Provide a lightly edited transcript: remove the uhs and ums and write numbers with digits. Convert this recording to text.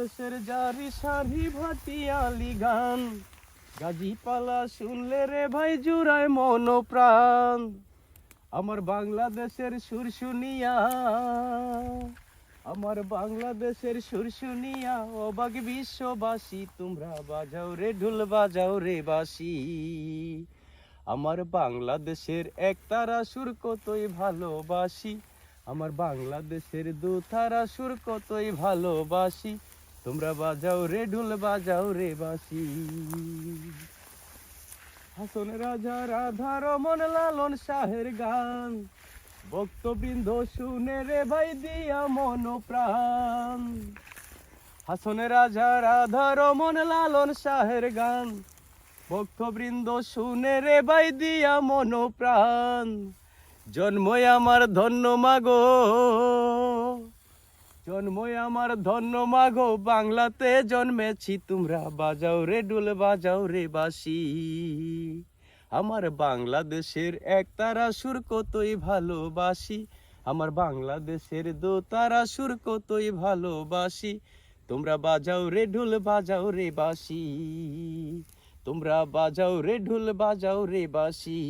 দেশের জারি সারি ভাটিয়ালি গান, গাজী পালা শুনলে রে ভাই জুড়ায় মন প্রাণ। আমার বাংলাদেশের সুর শুনিয়া, আমার বাংলাদেশের সুর শুনিয়া অবাক বিশ্ববাসী। তোমরা বাজাও রে ঢোল, বাজাও রে বাঁশি। আমার বাংলাদেশের একতারা সুর কতই ভালোবাসি, আমার বাংলাদেশের দুতারা সুর কতই ভালোবাসি। তোমরা বাজাও রে ঢোল, বাজাও রে বাঁশি। হাসন রাজা রাধা রমন লালন শাহের গান, ভক্তবৃন্দ শুনে রে ভাই দিয়া মন প্রাণ। হাসন রাজা রাধা রমন লালন শাহের গান, ভক্তবৃন্দ শুনে রে ভাই দিয়া মন প্রাণ। জন্মই আমার ধন্য মাগো, জন্মই আমার ধন্য মাগো, বাংলাতে জন্মেছি। তোমরা বাজাও রে ঢোল, বাজাও রে বাঁশি। আমার বাংলাদেশের একতারা সুর কতই ভালোবাসি, আমার বাংলাদেশের দোতারা সুর কতই ভালোবাসি। তোমরা বাজাও রে ঢোল, বাজাও রে বাঁশি। তোমরা বাজাও রে ঢোল, বাজাও রে বাঁশি।